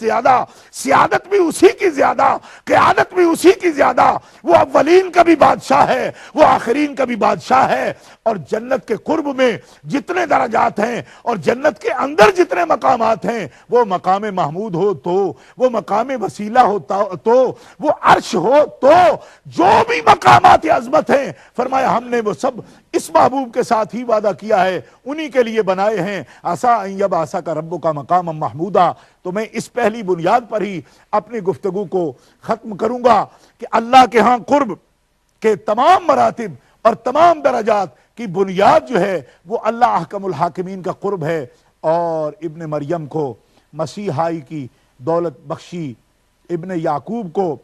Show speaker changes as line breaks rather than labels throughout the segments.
زیادہ، سیادت بھی اسی کی زیادہ، قیادت بھی اسی کی زیادہ۔ وہ اولین کا بھی بادشاہ ہے، وہ آخرین کا بھی بادشاہ ہے، اور جنت کے قرب میں جتنے درجات ہیں اور جنت کے اندر جتنے مقامات ہیں، وہ مقام محمود ہو تو، وہ مقام وسیلہ ہوتا تو، وہ عرش ہو تو، جو بھی مقامات عظمت ہیں، فرمایا ہم نے وہ سب اس محبوب کے ساتھ ہی وعدہ کیا ہے، انہی کے لیے بنائے ہیں۔ عسیٰ ان یبعثک ربک مقاما محمودا۔ تو میں اس پہلی بنیاد پر ہی اپنی گفتگو کو ختم کروں گا کہ اللہ کے ہاں قرب کے تمام مراتب اور تمام درجات کی بنیاد جو ہے وہ اللہ احکم الحاکمین کا قرب ہے، اور ابن مریم کو مسیحائی کی دولت بخشی، ابن یعقوب کو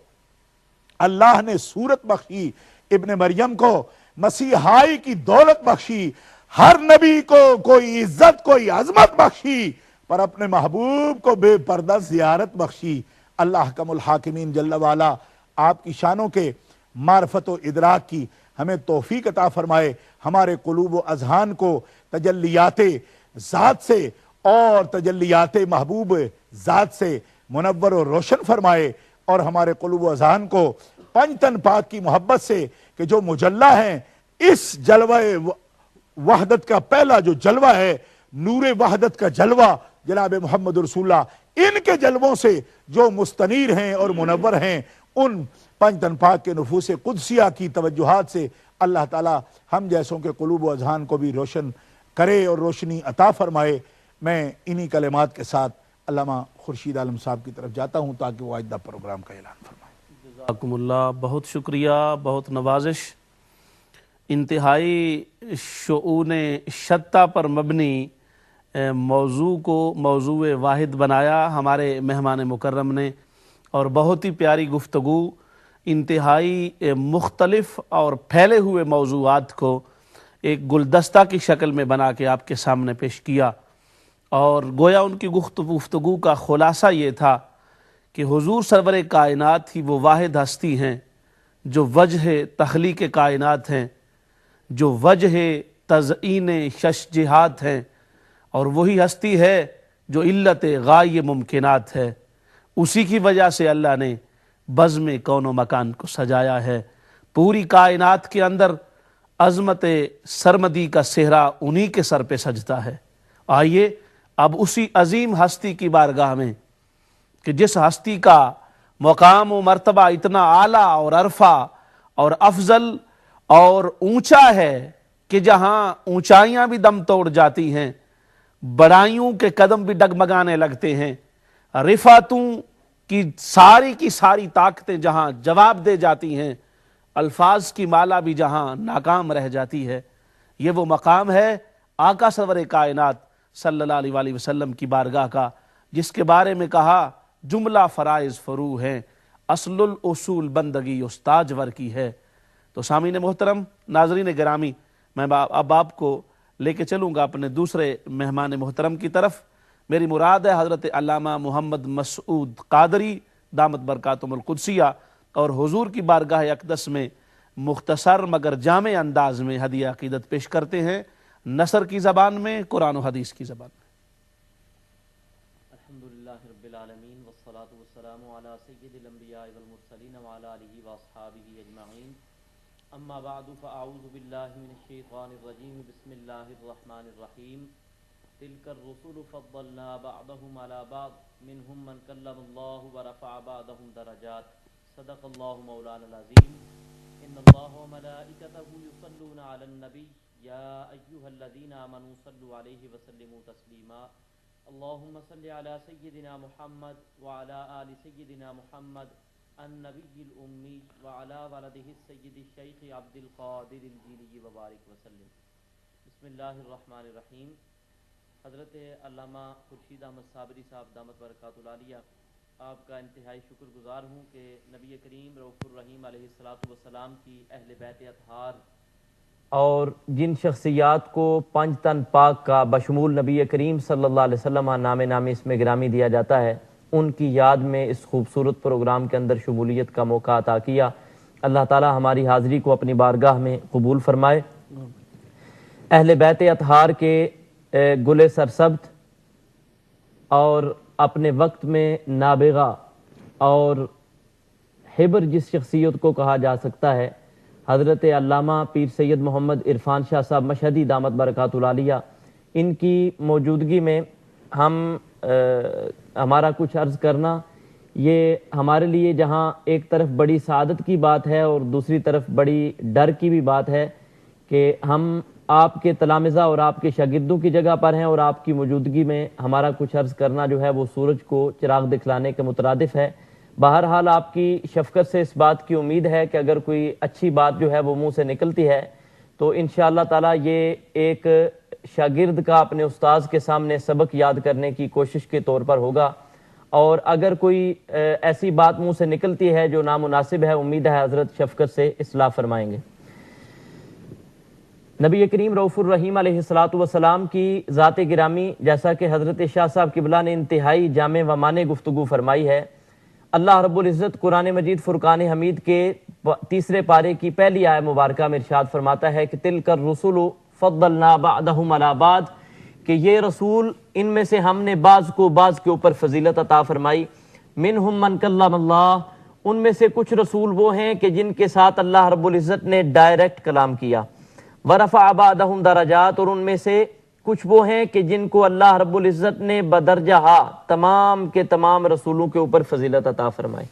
اللہ نے صورت بخشی، ابن مریم کو مسیحائی کی دولت بخشی، ہر نبی کو کوئی عزت کوئی عظمت بخشی، پر اپنے محبوب کو بے پردہ زیارت بخشی۔ اللہ احکم الحاکمین جل وعلا آپ کی شانوں کے معرفت و ادراک کی ہمیں توفیق عطا فرمائے، ہمارے قلوب و اذہان کو تجلیات ذات سے اور تجلیات محبوب ذات سے منور و روشن فرمائے، اور ہمارے قلوب و اذہان کو پنج تن پاک کی محبت سے کہ جو مجلہ ہیں، اس جلوہ وحدت کا پہلا جو جلوہ ہے، نور وحدت کا جلوہ جناب محمد رسول اللہ، ان کے جلووں سے جو مستنیر ہیں اور منور ہیں، ان پنج تن پاک کے نفوس قدسیہ کی توجہات سے اللہ تعالی ہم جیسوں کے قلوب و اذہان کو بھی روشن کرے اور روشنی عطا فرمائے۔ میں انہی کلمات کے ساتھ علامہ خورشید عالم صاحب کی طرف جاتا ہوں تاکہ وہ آئندہ پروگرام کا اعلان فرمائے۔
جزاکم اللہ، بہت شکریہ، بہت نوازش۔ انتہائی شؤون شتہ پر مبنی موضوع کو موضوع واحد بنایا ہمارے مہمان مکرم نے، اور بہت ہی پیاری گفتگو، انتہائی مختلف اور پھیلے ہوئے موضوعات کو ایک گلدستہ کی شکل میں بنا کے آپ کے سامنے پیش کیا، اور گویا ان کی گفتگو کا خلاصہ یہ تھا کہ حضور سرور کائنات ہی وہ واحد ہستی ہیں جو وجہ تخلیق کائنات ہیں، جو وجہ تزئین شش جہات ہیں، اور وہی ہستی ہے جو علت غائے ممکنات ہے۔ اسی کی وجہ سے اللہ نے بزم کون و مکان کو سجایا ہے۔ پوری کائنات کے اندر عظمت سرمدی کا صحرا انہی کے سر پہ سجتا ہے۔ آئیے اب اسی عظیم ہستی کی بارگاہ میں، کہ جس ہستی کا مقام و مرتبہ اتنا اعلیٰ اور عرفہ اور افضل اور اونچا ہے کہ جہاں اونچائیاں بھی دم توڑ جاتی ہیں، بڑائیوں کے قدم بھی ڈگمگانے لگتے ہیں، رفعتوں کی ساری طاقتیں جہاں جواب دے جاتی ہیں، الفاظ کی مالا بھی جہاں ناکام رہ جاتی ہے، یہ وہ مقام ہے آقا سرور کائنات صلی اللہ علیہ وآلہ وسلم کی بارگاہ کا، جس کے بارے میں کہا جملہ فرائض فرو ہیں، اصل الاصول بندگی استاجور کی ہے۔ تو سامعین محترم، ناظرین گرامی، میں اب آپ کو لے کے چلوں گا اپنے دوسرے مہمان محترم کی طرف۔ میری مراد ہے حضرت علامہ محمد مسعود قادری دامت برکاتہم القدسیہ، اور حضور کی بارگاہ اقدس میں مختصر مگر جامع انداز میں ہدیہ عقیدت پیش کرتے ہیں، نثر کی زبان میں، قرآن و حدیث کی زبان میں۔
الحمدللہ رب العالمین والصلاة والسلام علی سید الانبیاء والمرسلین وعلی آلہ واصحابہ اجمعین، اما بعد فاعوذ باللہ من الشیطان الرجیم، بسم اللہ الرحمن الرحیم۔ تلک الرسل فضلنا بعضهم على بعض منهم من کلم اللہ ورفع بعضهم درجات، صدق اللہ مولانا العظیم۔ ان اللہ وملائکتہ یصلون علی النبی یا ایہا الذین آمنوا صلوا علیہ وسلموا تسلیما، اللہم صل علی سیدنا محمد وعلی آل سیدنا محمد النبی الامی وعلی ولدہ السید الشیخ عبد القادر الجیلی وبارک وسلم۔ بسم اللہ الرحمن الرحیم۔ حضرت علامہ خورشید احمد صابری صاحب دامت برکاتہ العالیہ، آپ کا انتہائی شکر گزار ہوں کہ نبی کریم رؤوف الرحیم علیہ السلام کی اہل بیت اطہار
اور جن شخصیات کو پنج تن پاک کا بشمول نبی کریم صلی اللہ علیہ وسلم نام اس میں گرامی دیا جاتا ہے، ان کی یاد میں اس خوبصورت پروگرام کے اندر شمولیت کا موقع عطا کیا۔ اللہ تعالی ہماری حاضری کو اپنی بارگاہ میں قبول فرمائے۔ اہل بیت اطہار کے گل سرسبت اور اپنے وقت میں نابغہ اور حبر جس شخصیت کو کہا جا سکتا ہے، حضرت علامہ پیر سید محمد عرفان شاہ صاحب مشہدی دامت برکات العالیہ، ان کی موجودگی میں ہمارا کچھ عرض کرنا یہ ہمارے لیے جہاں ایک طرف بڑی سعادت کی بات ہے اور دوسری طرف بڑی ڈر کی بھی بات ہے کہ ہم آپ کے تلامذہ اور آپ کے شاگردوں کی جگہ پر ہیں، اور آپ کی موجودگی میں ہمارا کچھ عرض کرنا جو ہے وہ سورج کو چراغ دکھلانے کے مترادف ہے۔ بہرحال آپ کی شفقت سے اس بات کی امید ہے کہ اگر کوئی اچھی بات جو ہے وہ منہ سے نکلتی ہے تو انشاءاللہ تعالی یہ ایک شاگرد کا اپنے استاذ کے سامنے سبق یاد کرنے کی کوشش کے طور پر ہوگا، اور اگر کوئی ایسی بات منہ سے نکلتی ہے جو نامناسب ہے، امید ہے حضرت شفقت سے اصلاح فرمائیں گے۔ نبی کریم رؤوف الرحیم علیہ السلام کی ذات گرامی، جیسا کہ حضرت شاہ صاحب قبلہ نے انتہائی جامع و مانع گفتگو فرمائی ہے، اللہ رب العزت قرآن مجید فرقان حمید کے 3 پارے کی پہلی آیت مبارکہ میں ارشاد فرماتا ہے کہ تلک الرسل فضلنا بعضهم علی بعض، کہ یہ رسول ان میں سے ہم نے بعض کو بعض کے اوپر فضیلت عطا فرمائی۔ منہم من کلم اللہ، ان میں سے کچھ رسول وہ ہیں کہ جن کے ساتھ اللہ رب العزت نے ڈائریکٹ کلام کیا۔ ورفع بعضهم درجات، اور ان میں سے کچھ وہ ہیں کہ جن کو اللہ رب العزت نے بدرجہ تمام کے تمام رسولوں کے اوپر فضیلت عطا فرمائی۔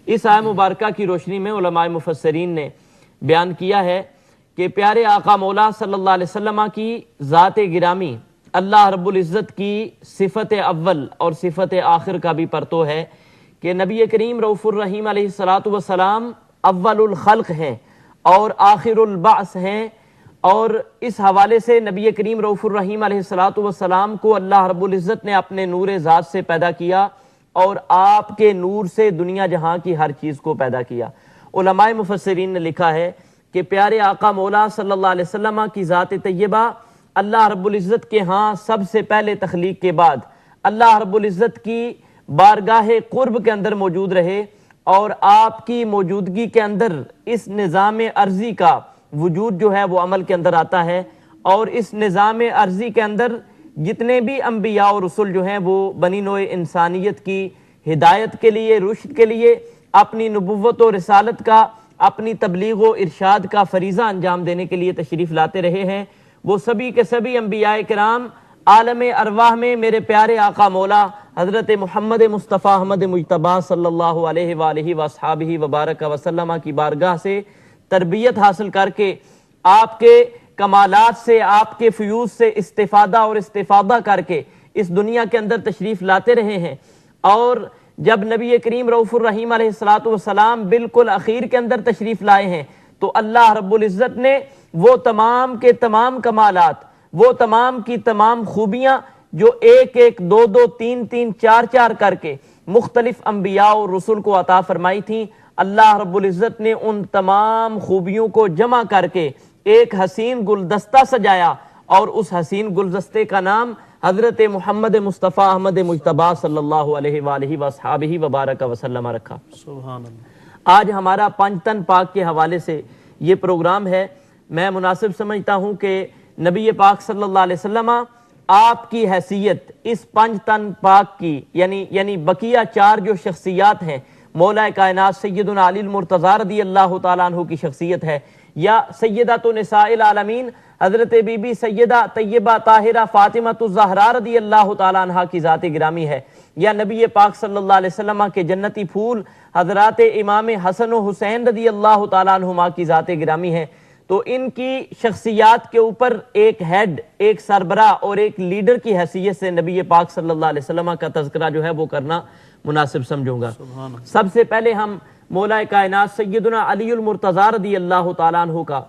اس آیت مبارکہ کی روشنی میں علماء مفسرین نے بیان کیا ہے کہ پیارے آقا مولا صلی اللہ علیہ وسلم کی ذات گرامی اللہ رب العزت کی صفت اول اور صفت آخر کا بھی پرتو ہے کہ نبی کریم رؤوف الرحیم علیہ السلام اول الخلق ہیں اور آخر البعث ہیں، اور اس حوالے سے نبی کریم رؤوف الرحیم علیہ السلام کو اللہ رب العزت نے اپنے نور ذات سے پیدا کیا اور آپ کے نور سے دنیا جہاں کی ہر چیز کو پیدا کیا۔ علماء مفسرین نے لکھا ہے کہ پیارے آقا مولا صلی اللہ علیہ وسلم کی ذات طیبہ اللہ رب العزت کے ہاں سب سے پہلے تخلیق کے بعد اللہ رب العزت کی بارگاہ قرب کے اندر موجود رہے، اور آپ کی موجودگی کے اندر اس نظام ارضی کا وجود جو ہے وہ عمل کے اندر آتا ہے، اور اس نظام ارضی کے اندر جتنے بھی انبیاء اور رسول جو ہیں وہ بنی نوع انسانیت کی ہدایت کے لیے، رشد کے لیے، اپنی نبوت و رسالت کا، اپنی تبلیغ و ارشاد کا فریضہ انجام دینے کے لیے تشریف لاتے رہے ہیں، وہ سبھی کے سبھی انبیاء کرام عالم ارواح میں میرے پیارے آقا مولا حضرت محمد مصطفیٰ احمد مجتبیٰ صلی اللہ علیہ وآلہ وصحابہ وبارک وسلم کی بارگاہ سے تربیت حاصل کر کے آپ کے کمالات سے، آپ کے فیوز سے استفادہ اور استفادہ کر کے اس دنیا کے اندر تشریف لاتے رہے ہیں، اور جب نبی کریم رؤوف الرحیم علیہ السلام بالکل اخیر کے اندر تشریف لائے ہیں تو اللہ رب العزت نے وہ تمام کے تمام کمالات، وہ تمام کی تمام خوبیاں جو ایک ایک، دو دو، تین تین، چار چار کر کے مختلف انبیاء اور رسول کو عطا فرمائی تھیں، اللہ رب العزت نے ان تمام خوبیوں کو جمع کر کے ایک حسین گلدستہ سجایا، اور اس حسین گلدستے کا نام حضرت محمد مصطفیٰ احمد مجتبیٰ صلی اللہ علیہ وآلہ وصحابہ وبارک وسلم رکھا۔
سبحان اللہ۔
آج ہمارا پنج تن پاک کے حوالے سے یہ پروگرام ہے۔ میں مناسب سمجھتا ہوں کہ نبی پاک صلی اللہ علیہ وسلم آپ کی حیثیت اس پنج تن پاک کی یعنی بقیہ 4 جو شخصیات ہیں، مولا کائنات سیدنا علی المرتضیٰ رضی اللہ تعالیٰ عنہ کی شخصیت ہے، یا سیدۃ نساء العالمین حضرت بی بی سیدہ طیبہ طاہرہ فاطمہ الزہراء رضی اللہ تعالیٰ عنہ کی ذات گرامی ہے، یا نبی پاک صلی اللہ علیہ وسلم کے جنتی پھول حضرات امام حسن و حسین رضی اللہ تعالیٰ عنہما کی ذات گرامی ہے، تو ان کی شخصیات کے اوپر ایک ہیڈ، ایک سربراہ اور ایک لیڈر کی حیثیت سے نبی پاک صلی اللہ علیہ وسلم کا تذکرہ جو ہے وہ کرنا مناسب سمجھوں گا۔ سب سے پہلے ہم مولا کائنات سیدنا علی المرتضیٰ رضی اللہ تعالیٰ عنہ کا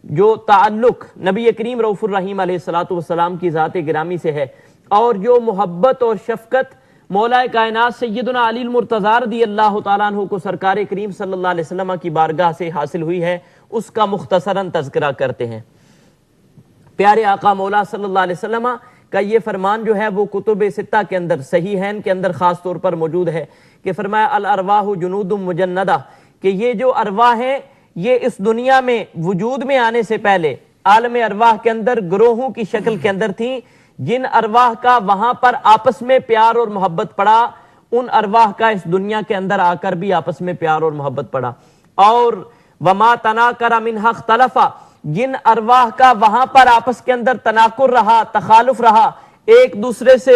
جو تعلق نبی کریم رؤوف الرحیم علیہ السلام کی ذات گرامی سے ہے، اور جو محبت اور شفقت مولا کائنات سیدنا علی المرتضیٰ رضی اللہ تعالیٰ عنہ کو سرکار کریم صلی اللہ علیہ وسلم کی بارگاہ سے حاصل ہوئی ہے، اس کا مختصراً تذکرہ کرتے ہیں۔ پیارے آقا مولا صلی اللہ علیہ وسلم کا یہ فرمان جو ہے وہ کتب 6 کے اندر، صحیحین کے اندر خاص طور پر موجود ہے کہ فرمایا الارواح جنود مجندہ، کہ یہ جو ارواح ہیں یہ اس دنیا میں وجود میں آنے سے پہلے عالم ارواح کے اندر گروہوں کی شکل کے اندر تھیں، جن ارواح کا وہاں پر آپس میں پیار اور محبت پڑا ان ارواح کا اس دنیا کے اندر آ کر بھی آپس میں پیار اور محبت پڑا. اور وما تناکر منھا اختلفا، جن ارواح کا وہاں پر آپس کے اندر تناکر رہا، تخالف رہا، ایک دوسرے سے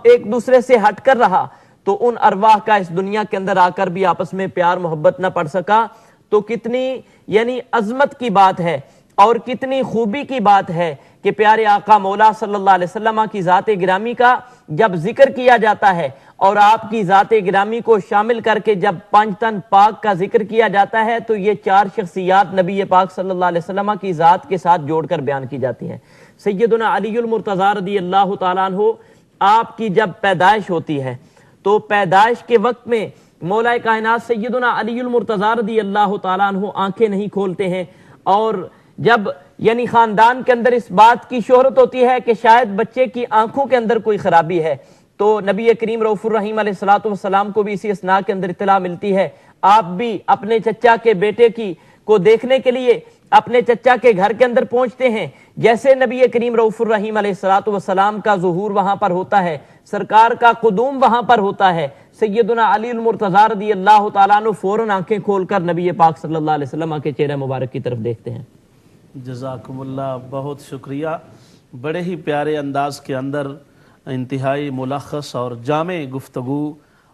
ایک دوسرے سے ہٹ کر رہا، تو ان ارواح کا اس دنیا کے اندر آ کر بھی آپس میں پیار محبت نہ پڑ سکا. تو کتنی یعنی عظمت کی بات ہے اور کتنی خوبی کی بات ہے کہ پیارے آقا مولا صلی اللہ علیہ وسلم کی ذات گرامی کا جب ذکر کیا جاتا ہے اور آپ کی ذات گرامی کو شامل کر کے جب پانچ تن پاک کا ذکر کیا جاتا ہے تو یہ چار شخصیات نبی پاک صلی اللہ علیہ وسلم کی ذات کے ساتھ جوڑ کر بیان کی جاتی ہیں. سیدنا علی المرتضی رضی اللہ تعالیٰ عنہ، آپ کی جب پیدائش ہوتی ہے تو پیدائش کے وقت میں مولا کائنات سیدنا علی المرتضی رضی اللہ تعالیٰ عنہ آنکھیں نہیں کھولتے ہیں، اور جب یعنی خاندان کے اندر اس بات کی شہرت ہوتی ہے کہ شاید بچے کی آنکھوں کے اندر کوئی خرابی ہے، تو نبی کریم رؤوف الرحیم علیہ السلام کو بھی اسی اثناء کے اندر اطلاع ملتی ہے. آپ بھی اپنے چچا کے بیٹے کو دیکھنے کے لیے اپنے چچا کے گھر کے اندر پہنچتے ہیں. جیسے نبی کریم رؤوف الرحیم علیہ السلام کا ظہور وہاں پر ہوتا ہے، سرکار کا قدوم وہاں پر ہوتا ہے، سیدنا علی المرتضی رضی اللہ تعالیٰ عنہ فوراً آنکھیں کھول کر نبی پاک صلی اللہ علیہ وسلم کے چہرہ مبارک کی طرف دیکھتے ہیں.
جزاکم اللہ، بہت شکریہ. بڑے ہی پیارے انداز کے اندر انتہائی ملخص اور جامع گفتگو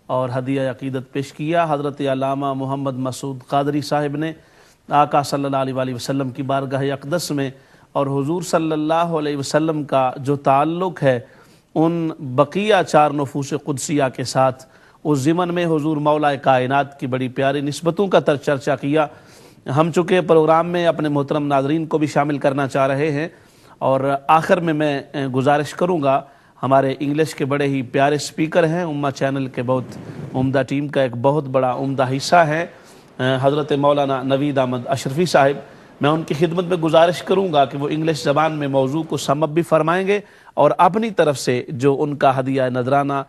اور ہدیہ عقیدت پیش کیا حضرت علامہ محمد مسعود قادری صاحب نے آقا صلی اللہ علیہ وآلہ وسلم کی بارگاہ اقدس میں، اور حضور صلی اللہ علیہ وسلم کا جو تعلق ہے ان بقیہ چار نفوس قدسیہ کے ساتھ، اس ضمن میں حضور مولا کائنات کی بڑی پیاری نسبتوں کا چرچا کیا. ہم چونکہ پروگرام میں اپنے محترم ناظرین کو بھی شامل کرنا چاہ رہے ہیں، اور آخر میں گزارش کروں گا، ہمارے انگلش کے بڑے ہی پیارے سپیکر ہیں، امہ چینل کے بہت عمدہ ٹیم کا ایک بہت بڑا عمدہ حصہ ہے حضرت مولانا نوید احمد اشرفی صاحب. میں ان کی خدمت میں گزارش کروں گا کہ وہ انگلش زبان میں موضوع کو سم اپ بھی فرمائیں گے اور اپنی طرف سے جو ان کا ہدیہ نذرانہ